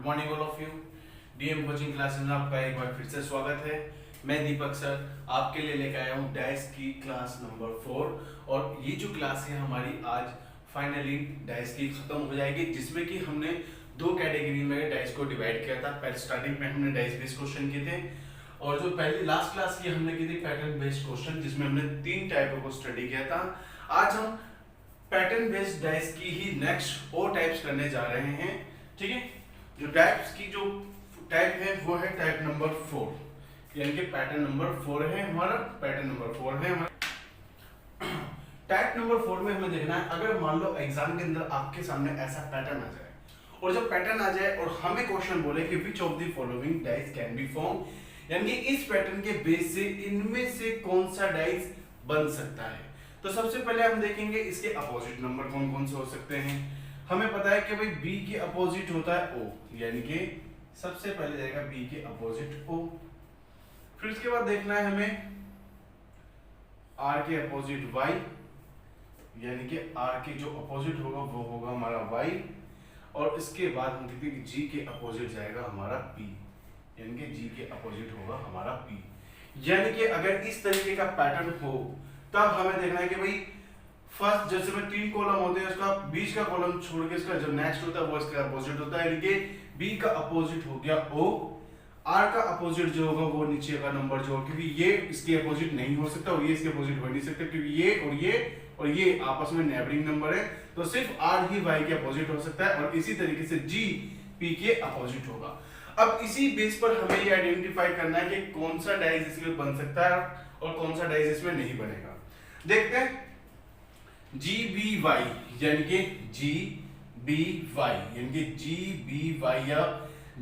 Morning all of you. DM coaching classes में आपका एक बार फिर से स्वागत है। मैं दीपक सर आपके लिए लेकर आया हूँ डाइस की क्लास नंबर 4 और ये जो क्लास है हमारी आज फाइनली डाइस की खत्म हो जाएगी, जिसमें कि हमने दो कैटेगरी में डाइस को डिवाइड किया था। पहले स्टार्टिंग में हमने डाइस बेस्ड क्वेश्चन किए थे और जो पहली लास्ट क्लास की हमने की थी पैटर्न बेस्ड क्वेश्चन, जिसमें हमने 3 टाइपों को स्टडी किया था। आज हम पैटर्न बेस्ड डाइस की ही नेक्स्ट और टाइप्स करने जा रहे हैं। ठीक है, जो टाइप्स की जो टाइप है वो है टाइप नंबर 4, यानी कि पैटर्न नंबर 4 है हमारा। पैटर्न नंबर 4 है हमारा। टाइप नंबर 4 में हमें देखना है, अगर मान लो एग्जाम के अंदर आपके सामने ऐसा पैटर्न आ जाए और जब पैटर्न आ जाए और हमें क्वेश्चन बोले कि which of the following dice can be form, यानी कि इस पैटर्न के बेस से इनमें से कौन सा डाइस बन सकता है। तो सबसे पहले हम देखेंगे इसके अपोजिट नंबर कौन कौन से हो सकते हैं। हमें पता है कि भाई B के अपोजिट होता है O, यानी कि सबसे पहले जाएगा B के अपोजिट O। फिर उसके बाद देखना है हमें R के अपोजिट Y, यानी कि R के जो अपोजिट होगा वो होगा हमारा Y। और इसके बाद हम देखते हैं कि G के अपोजिट जाएगा हमारा P, यानी कि G के अपोजिट होगा हमारा P। यानी कि अगर इस तरीके का पैटर्न हो तब हमें देखना है कि भाई फर्स्ट जैसे में 3 कॉलम होते हैं, उसका बीच का कॉलम छोड़ के इसका जो नेक्स्ट होता है वो इसका अपोजिट होता है, यानी कि B का अपोजिट हो गया O, R का अपोजिट जो होगा वो नीचे का नंबर जो, क्योंकि ये इसके अपोजिट नहीं हो सकता और ये इसके अपोजिट हो नहीं सकता, क्योंकि ये आपस में नेबरिंग नंबर है, तो सिर्फ R ही Y के अपोजिट हो सकता है और इसी तरीके से G P के अपोजिट होगा। अब इसी बेस पर हमें ये आइडेंटिफाई करना है कि कौन सा डाइस इसमें बन सकता है और कौन सा डाइस इसमें नहीं बनेगा। देखते हैं GBY, यानी कि GBY, यानी कि GBY या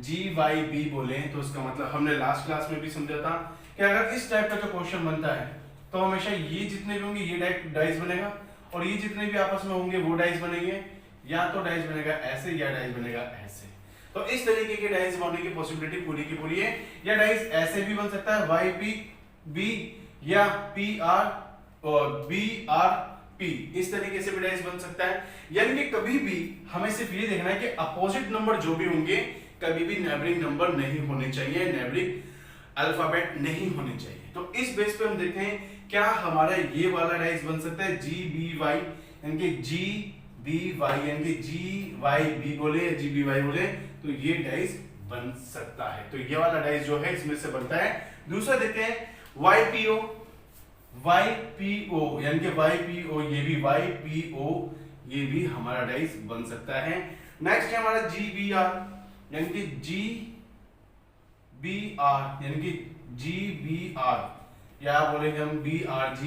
GYB बोले तो इसका मतलब हमने लास्ट क्लास में भी समझा था कि अगर इस टाइप का जो क्वेश्चन बनता है तो हमेशा ये जितने भी होंगे ये डाइस बनेगा और ये जितने भी आपस में होंगे वो डाइस बनेंगे, या तो डाइस बनेगा ऐसे या डाइस बनेगा ऐसे। तो इस तरीके के डाइस बनने की पॉसिबिलिटी पूरी की पूरी है। या डाइस ऐसे भी बन सकता है YPB या PR और BRP, इस तरीके से भी डाइस बन सकता है। यानी कि कभी भी हमें सिर्फ ये देखना है कि अपोजिट नंबर जो भी होंगे कभी भी नेबरिंग नंबर नहीं होने चाहिए, नेबरिंग अल्फाबेट नहीं होने चाहिए। तो इस बेस पे हम देखते हैं क्या हमारा ये वाला डाइस बन सकता है GBY, यानी कि GBY, यानी कि GYB बोले या GBY बोले तो ये डाइस बन सकता है। तो ये वाला डाइस जो है इसमें से बनता है। दूसरा देखते हैं YPO, यानी कि YPO, ये भी YPO, ये भी हमारा डाइस बन सकता है। नेक्स्ट है हमारा GBR, यानी कि GBR, यानी कि GBR, या बोलेंगे हम BRG,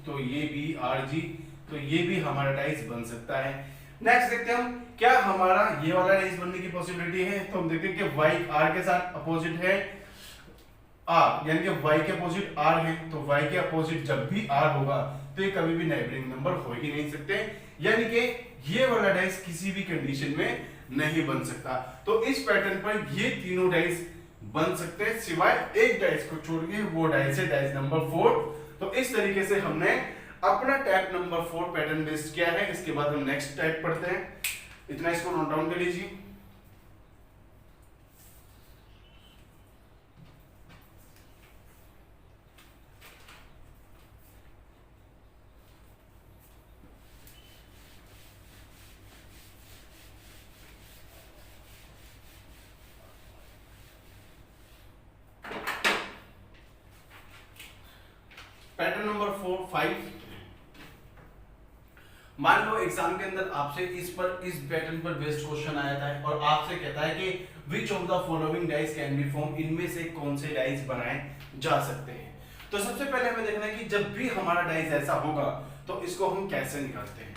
तो ये BRG, तो ये भी हमारा डाइस बन सकता है। नेक्स्ट देखते हैं हम क्या हमारा ये वाला डाइस बनने की पॉसिबिलिटी है। तो हम देखते हैं कि Y R के साथ अपोजिट है R, यानी कि Y के अपोजिट R है, तो Y के अपोजिट जब भी R होगा तो ये कभी भी नेबरिंग नंबर हो ही नहीं सकते, यानी कि ये वाला डाइस किसी भी कंडीशन में नहीं बन सकता। तो इस पैटर्न पर ये तीनों डाइस बन सकते हैं सिवाय एक डाइस को छोड़ के, वो डाइस है डाइस नंबर 4। तो इस तरीके से हमने अपना टाइप नंबर 4 पैटर्न बेस्ड किया है। इसके बाद हम नेक्स्ट टाइप पढ़ते हैं, इतना इसको नोट डाउन कर लीजिए। पैटर्न नंबर 5, मान लो एग्जाम के अंदर आपसे इस पैटर्न पर बेस्ड क्वेश्चन आया था और आपसे कहता है कि which of the following dice can be form, इनमें से कौन से डाइस बनाए जा सकते हैं। तो सबसे पहले हमें देखना है कि जब भी हमारा डाइस ऐसा होगा तो इसको हम कैसे निकालते हैं।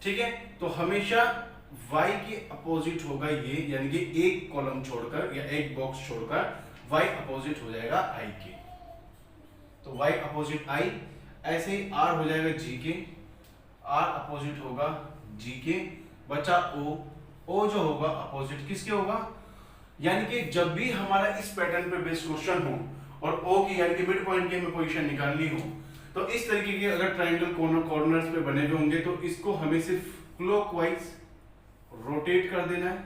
ठीक है, तो हमेशा Y के अपोजिट होगा ये, यानी कि एक कॉलम छोड़कर या एक बॉक्स छोड़कर Y अपोजिट हो जाएगा I के, तो Y अपोजिट I। ऐसे ही R हो जाएगा G के, R अपोजिट होगा G के, बचा O जो होगा अपोजिट किसके होगा, यानी कि जब भी हमारा इस पैटर्न पे बेस्ड क्वेश्चन हो और O की यानी कि मिड पॉइंट की हमें पोजीशन निकालनी हो, तो इस तरीके के अगर ट्रायंगल कॉर्नर्स पे बने हुए होंगे तो इसको हमें सिर्फ क्लॉकवाइज रोटेट कर देना है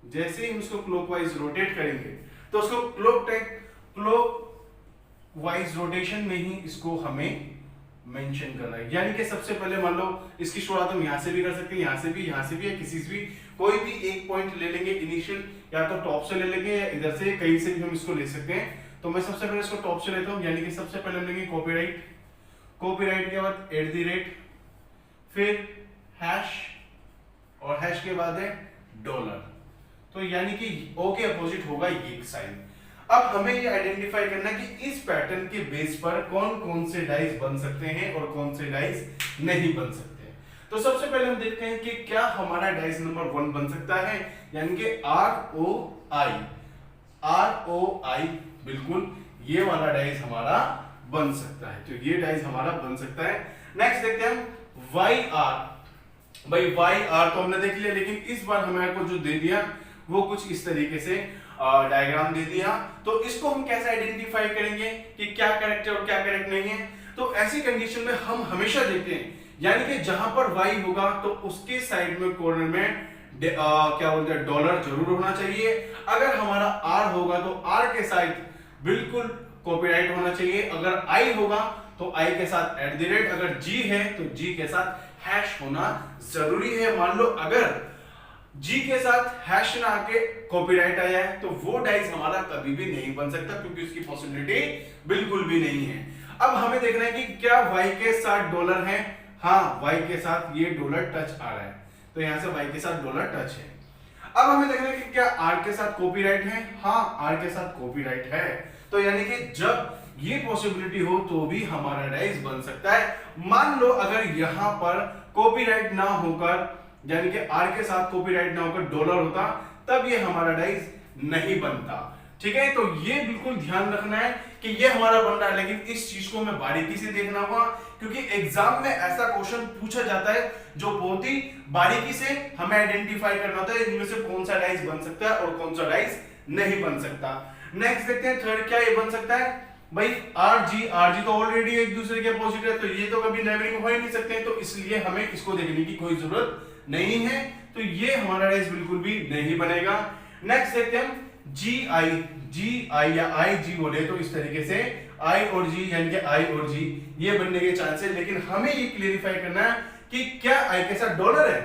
जैसे ही हम इसको क्लॉकवाइज रोटेट करेंगे तो उसको क्लॉकवाइज रोटेशन में ही इसको हमें मेंशन करना है। यानी कि सबसे पहले मान लो इसकी शुरुआत हम यहां से भी कर सकते हैं, यहां से भी या किसी से भी कोई भी एक पॉइंट ले लेंगे इनिशियल, या तो टॉप से ले लेंगे या इधर से कहीं से भी हम इसको ले सकते हैं। तो मैं सबसे पहले इसको टॉप से लेता हूं, यानी कि सबसे पहले हम लेंगे कॉपीराइट, कॉपीराइट के बाद @ फिर हैश और हैश के बाद है डॉलर। तो यानी कि ओ के अपोजिट होगा ये साइन। अब हमें ये आइडेंटिफाई करना है कि इस पैटर्न के बेस पर कौन कौन से डाइस बन सकते हैं और कौन से डाइस नहीं बन सकते हैं। तो सबसे पहले हम देखते हैं कि क्या हमारा डाइस नंबर 1 बन सकता है, यानी कि ROI, बिल्कुल ये वाला डाइस हमारा बन सकता है। तो ये डाइस हमारा बन सकता है। नेक्स्ट देखते हैं हम YR। भाई YR तो हमने देख लिया, लेकिन इस बार हमारे को जो दे दिया वो कुछ इस तरीके से डायग्राम दे दिया। तो इसको हम कैसे आइडेंटिफाई करेंगे कि क्या करेक्ट है और क्या करेक्ट नहीं है। तो ऐसी कंडीशन में हम हमेशा देखते हैं, यानी कि जहां पर Y होगा तो उसके साइड में कॉर्नर में क्या बोलते हैं डॉलर जरूर होना चाहिए। अगर हमारा R होगा तो R के साइड बिल्कुल कॉपीराइट होना चाहिए। अगर I होगा तो I के साथ @, अगर G है तो G के साथ हैश होना जरूरी है। मान लो अगर G के साथ हैश ना आके कॉपीराइट आया है तो वो डाइस हमारा कभी भी नहीं बन सकता, क्योंकि उसकी पॉसिबिलिटी बिल्कुल भी नहीं है। अब हमें देखना है कि क्या Y के साथ डॉलर है। हाँ, Y के साथ ये डॉलर टच आ रहा है, तो यहां से Y के साथ डॉलर टच है। अब हमें देखना है कि क्या R के साथ कॉपीराइट है। हाँ, R के साथ कॉपीराइट है। तो यानी कि जब ये पॉसिबिलिटी हो तो भी हमारा डाइस बन सकता है। मान लो अगर यहां पर कॉपीराइट ना होकर, यानी कि R के साथ कॉपीराइट ना होकर डॉलर होता, तब ये हमारा डाइस नहीं बनता। ठीक है, तो ये बिल्कुल ध्यान रखना है कि ये हमारा बन रहा है, लेकिन इस चीज को हमें बारीकी से देखना होगा, क्योंकि एग्जाम में ऐसा क्वेश्चन पूछा जाता है जो बहुत ही बारीकी से हमें आइडेंटिफाई करना होता है इनमें से कौन सा डाइस बन सकता है और कौन सा डाइस नहीं बन सकता। नेक्स्ट देखते हैं थर्ड, क्या ये बन सकता है। भाई RG तो ऑलरेडी एक दूसरे के अपोजिट है, तो ये तो कभी नेबरिंग हो ही नहीं सकते, तो इसलिए हमें इसको देखने की कोई जरूरत नहीं है। तो ये हमारा डाइस बिल्कुल भी नहीं बनेगा। नेक्स्ट देखते हैं GI या IG बोले तो इस तरीके से I और G, यानी कि I और G ये बनने के चांस है, लेकिन हमें ये क्लेरिफाई करना है कि क्या I के साथ डॉलर है।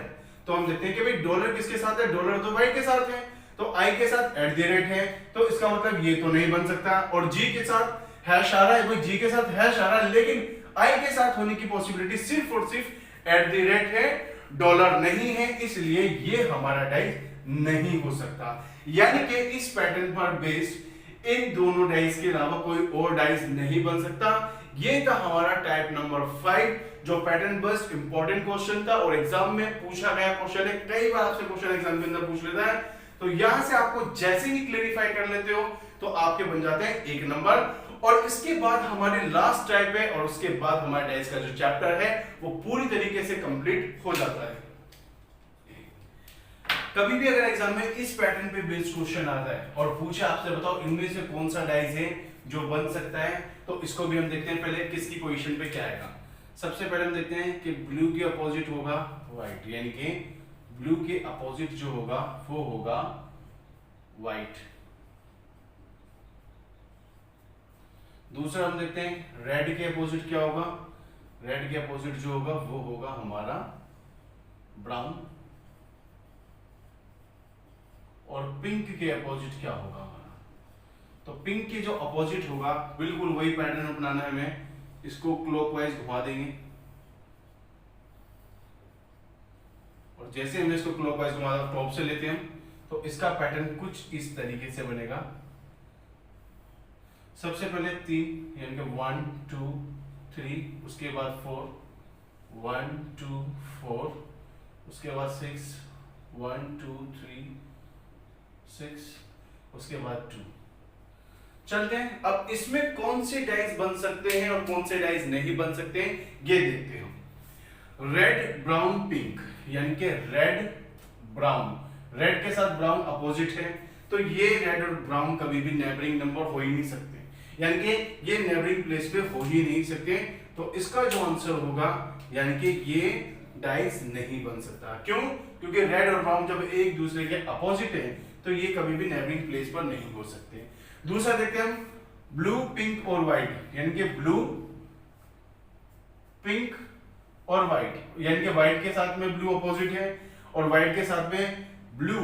तो हम देखते हैं कि भाई डॉलर किसके साथ है, डॉलर तो Y के साथ है, तो I के साथ @ है, तो इसका मतलब ये तो नहीं बन सकता। और G के साथ हैश आ रहा है, भाई G के साथ हैश आ रहा है, लेकिन I के साथ होने की पॉसिबिलिटी सिर्फ और सिर्फ @ है, डॉलर नहीं है, इसलिए ये हमारा डाइस नहीं हो सकता। यानी कि इस पैटर्न पर बेस्ड इन दोनों डाइस के अलावा कोई और डाइस नहीं बन सकता। ये था हमारा टाइप नंबर 5, जो पैटर्न बेस्ड इंपॉर्टेंट क्वेश्चन था और एग्जाम में पूछा गया क्वेश्चन है। कई बार आपसे क्वेश्चन एग्जाम के अंदर पूछ लेता है, तो यहां से आपको जैसे ही क्लेरिफाई कर लेते हो तो आपके बन जाते हैं 1 नंबर। और इसके बाद हमारे लास्ट टाइप है, और उसके बाद हमारे डाइस का जो चैप्टर है वो पूरी तरीके से कंप्लीट हो जाता है। कभी भी अगर एग्जाम में इस पैटर्न पे बेस्ड क्वेश्चन आता है और पूछे आपसे बताओ इनमें से कौन सा डाइस है जो बन सकता है, तो इसको भी हम देखते हैं पहले किसकी पोजीशन पे क्या आएगा। सबसे पहले हम देखते हैं कि ब्लू के अपोजिट होगा व्हाइट, यानी कि ब्लू के अपोजिट जो होगा वो होगा व्हाइट। दूसरा हम देखते हैं रेड के अपोजिट क्या होगा, रेड के अपोजिट जो होगा वो होगा हमारा ब्राउन। और पिंक के अपोजिट क्या होगा हमारा, तो पिंक के जो अपोजिट होगा बिल्कुल वही पैटर्न अपनाना है हमें, इसको क्लॉकवाइज घुमा देंगे और जैसे हमने इसको क्लॉकवाइज घुमा टॉप से लेते हैं तो इसका पैटर्न कुछ इस तरीके से बनेगा। सबसे पहले 3 यानी कि 1 2 3, उसके बाद 4 1 2 4, उसके बाद 6 1 2 3 6, उसके बाद 2। चलते हैं अब इसमें कौन से डाइस बन सकते हैं और कौन से डाइस नहीं बन सकते हैं ये देखते हैं। रेड ब्राउन पिंक, यानी कि रेड ब्राउन, रेड के साथ ब्राउन अपोजिट है, तो ये रेड और ब्राउन कभी भी नेबरिंग नंबर हो ही नहीं सकते, यानी कि ये नेबरिंग प्लेस पे हो ही नहीं सकते। तो इसका जो आंसर होगा यानी कि ये डाइस नहीं बन सकता। क्यों? क्योंकि रेड और ब्राउन जब एक दूसरे के अपोजिट है तो ये कभी भी नेबरिंग प्लेस पर नहीं हो सकते। दूसरा देखते हैं हम ब्लू, पिंक और व्हाइट, यानी कि ब्लू, पिंक और व्हाइट, यानी कि व्हाइट के साथ में ब्लू अपोजिट है और व्हाइट के साथ में ब्लू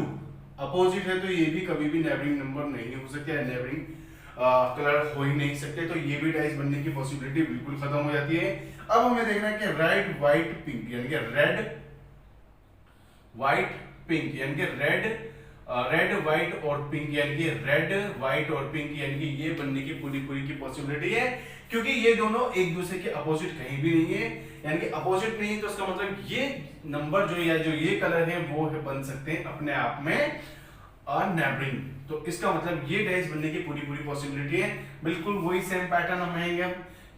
अपोजिट है, तो ये भी कभी भी नेबरिंग नंबर नहीं हो सकते, नेबरिंग कलर हो ही नहीं सकते, तो ये भी डाइस बनने की पॉसिबिलिटी बिल्कुल खत्म हो जाती है। अब हमें देखना है कि रेड, व्हाइट, पिंक, यानी कि रेड, व्हाइट, पिंक, यानी कि रेड, व्हाइट और पिंक, यानी कि रेड, व्हाइट और पिंक, यानी कि ये बनने की पूरी की पॉसिबिलिटी है, क्योंकि ये दोनों एक दूसरे के अपोजिट कहीं भी नहीं है, यानी कि अपोजिट नहीं है, तो इसका मतलब ये नंबर जो या जो ये कलर है वो है बन सकते हैं अपने आप में नेबरिंग। तो इसका मतलब ये डाइस बनने की पूरी पॉसिबिलिटी है। बिल्कुल वही सेम पैटर्न हम आएंगे,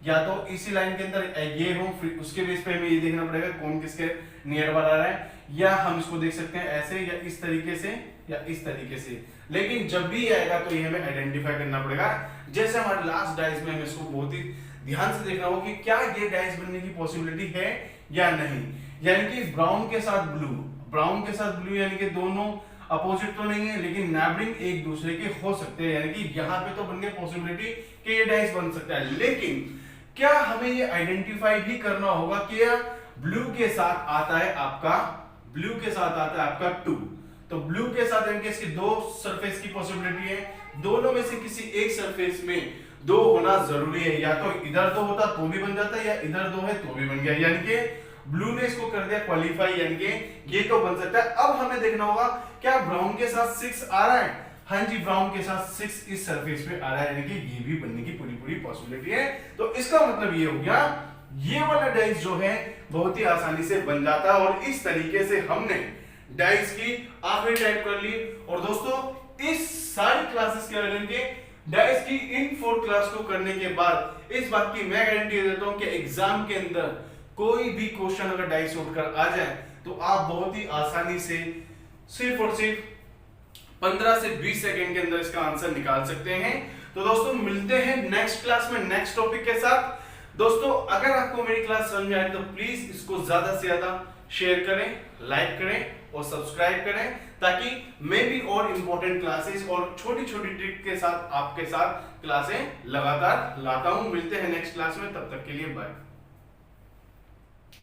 या तो इसी लाइन के अंदर ये हो, फिर उसके बेस पे हमें ये देखना पड़ेगा कौन किसके नियर बार आ रहा है, या हम इसको देख सकते हैं ऐसे या इस तरीके से या इस तरीके से, लेकिन जब भी आएगा तो ये हमें आइडेंटिफाई करना पड़ेगा। जैसे हमारे लास्ट डाइस में हमें इसको बहुत ही ध्यान से देखना होगा कि क्या ये डाइस बनने की पॉसिबिलिटी है या नहीं, यानी कि ब्राउन के साथ ब्लू, यानी कि दोनों अपोजिट तो नहीं है लेकिन नेबरिंग एक दूसरे के हो सकते हैं, यानी कि यहाँ पे तो बनने पॉसिबिलिटी कि ये डाइस बन सकता है, लेकिन क्या हमें ये आइडेंटिफाई भी करना होगा कि ब्लू के साथ आता है आपका 2, तो ब्लू के साथ यानी कि इसकी दो सरफेस की पॉसिबिलिटी है, दोनों में से किसी एक सरफेस में 2 होना जरूरी है, या तो इधर 2 होता तो भी बन जाता या इधर 2 है तो भी बन गया, यानी कि ब्लू ने इसको कर दिया क्वालिफाई, यानी कि ये तो बन सकता है। अब हमें देखना होगा क्या ब्राउन के साथ 6 आ रहा है, हाँ जी ब्राउन के साथ 6 इस सरफेस पे आ रहा है, यानी कि ये भी बनने की पूरी पॉसिबिलिटी है। तो इसका मतलब ये हो गया ये वाला डाइस जो है बहुत ही आसानी से बन जाता है, और इस तरीके से हमने डाइस की आखिरी टाइप कर ली। और दोस्तों इस सारी क्लासेस के लेंगे डाइस की इन 4 क्लास को करने के बाद इस बात की मैं गारंटी देता हूं कि एग्जाम के अंदर कोई भी क्वेश्चन अगर डाइस उठकर आ जाए तो आप बहुत ही आसानी से सिर्फ और सिर्फ 15 से 20 सेकंड के अंदर इसका आंसर निकाल सकते हैं। तो दोस्तों मिलते हैं नेक्स्ट क्लास में नेक्स्ट टॉपिक के साथ। दोस्तों अगर आपको मेरी क्लास समझ में आए तो प्लीज इसको ज्यादा से ज्यादा शेयर करें, लाइक करें और सब्सक्राइब करें, ताकि मैं भी और इंपॉर्टेंट क्लासेस और छोटी ट्रिक के साथ आपके साथ क्लासें लगातार लाता हूं। मिलते हैं नेक्स्ट क्लास में, तब तक के लिए बाय।